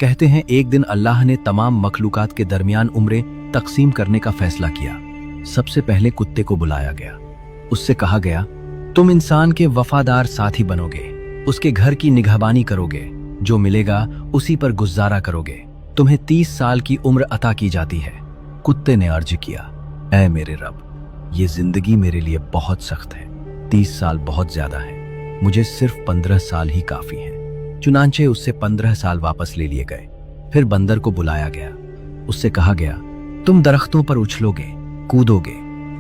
कहते हैं एक दिन अल्लाह ने तमाम मखलूकात के दरमियान उम्रें तकसीम करने का फैसला किया। सबसे पहले कुत्ते को बुलाया गया। उससे कहा गया, तुम इंसान के वफादार साथी बनोगे, उसके घर की निगहबानी करोगे, जो मिलेगा उसी पर गुजारा करोगे। तुम्हें 30 साल की उम्र अता की जाती है। कुत्ते ने अर्ज किया, ऐ मेरे रब, ये जिंदगी मेरे लिए बहुत सख्त है। 30 साल बहुत ज्यादा है, मुझे सिर्फ 15 साल ही काफी है। चुनांचे उससे 15 साल वापस ले लिए गए। फिर बंदर को बुलाया गया। उससे कहा गया, तुम दरख्तों पर उछलोगे, कूदोगे,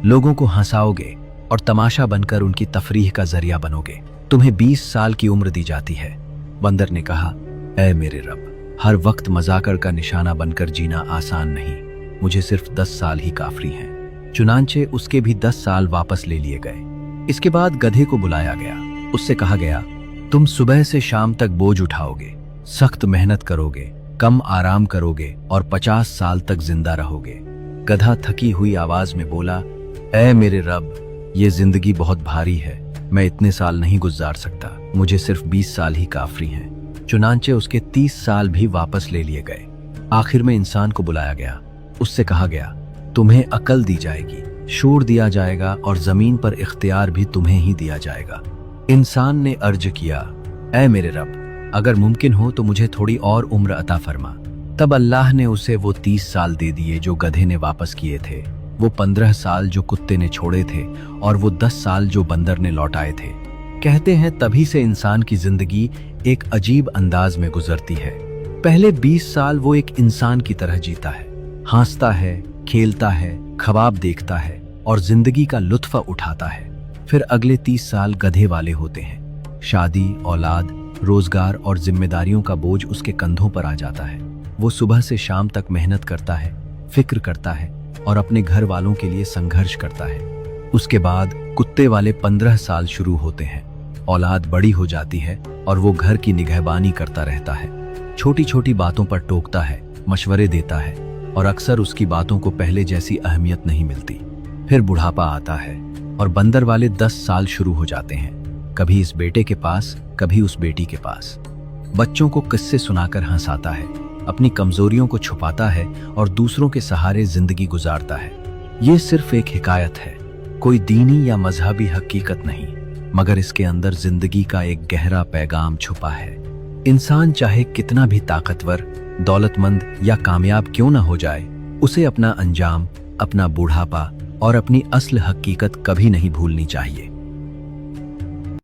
लोगों को हंसाओगे और तमाशा बनकर उनकी तफरीह का जरिया बनोगे। तुम्हें 20 साल की उम्र दी जाती है। बंदर ने कहा, ऐ मेरे रब, हर वक्त मजाकर का निशाना बनकर जीना आसान नहीं, मुझे सिर्फ 10 साल ही काफी हैं। चुनांचे उसके भी 10 साल वापस ले लिए गए। इसके बाद गधे को बुलाया गया। उससे कहा गया, तुम सुबह से शाम तक बोझ उठाओगे, सख्त मेहनत करोगे, कम आराम करोगे और 50 साल तक जिंदा रहोगे। गधा थकी हुई आवाज में बोला, ऐ मेरे रब, ये जिंदगी बहुत भारी है, मैं इतने साल नहीं गुजार सकता, मुझे सिर्फ 20 साल ही काफी हैं। चुनांचे उसके 30 साल भी वापस ले लिए गए। आखिर में इंसान को बुलाया गया। उससे कहा गया, तुम्हें अकल दी जाएगी, शूर दिया जाएगा और जमीन पर इख्तियार भी तुम्हें ही दिया जाएगा। इंसान ने अर्ज किया, ऐ मेरे रब, अगर मुमकिन हो तो मुझे थोड़ी और उम्र अता फरमा। तब अल्लाह ने उसे वो 30 साल दे दिए जो गधे ने वापस किए थे, वो 15 साल जो कुत्ते ने छोड़े थे और वो 10 साल जो बंदर ने लौटाए थे। कहते हैं तभी से इंसान की जिंदगी एक अजीब अंदाज में गुजरती है। पहले 20 साल वो एक इंसान की तरह जीता है, हंसता है, खेलता है, ख्वाब देखता है और जिंदगी का लुत्फ उठाता है। फिर अगले 30 साल गधे वाले होते हैं। शादी, औलाद, रोजगार और जिम्मेदारियों का बोझ उसके कंधों पर आ जाता है। वो सुबह से शाम तक मेहनत करता है, फिक्र करता है और अपने घर वालों के लिए संघर्ष करता है। उसके बाद कुत्ते वाले 15 साल शुरू होते हैं। औलाद बड़ी हो जाती है और वो घर की निगहबानी करता रहता है। छोटी छोटी बातों पर टोकता है, मशवरे देता है और अक्सर उसकी बातों को पहले जैसी अहमियत नहीं मिलती। फिर बुढ़ापा आता है और बंदर वाले 10 साल शुरू हो जाते हैं, कभी इस बेटे के पास, कभी उस बेटी के पास। बच्चों को किस्से सुनाकर हंसाता है, अपनी कमजोरियों को छुपाता है और दूसरों के सहारे जिंदगी गुजारता है। ये सिर्फ एक हिकायत है, कोई दीनी या मजहबी हकीकत नहीं, मगर इसके अंदर जिंदगी का एक गहरा पैगाम छुपा है। इंसान चाहे कितना भी ताकतवर, दौलतमंद या कामयाब क्यों ना हो जाए, उसे अपना अंजाम, अपना बूढ़ापा और अपनी असल हकीकत कभी नहीं भूलनी चाहिए।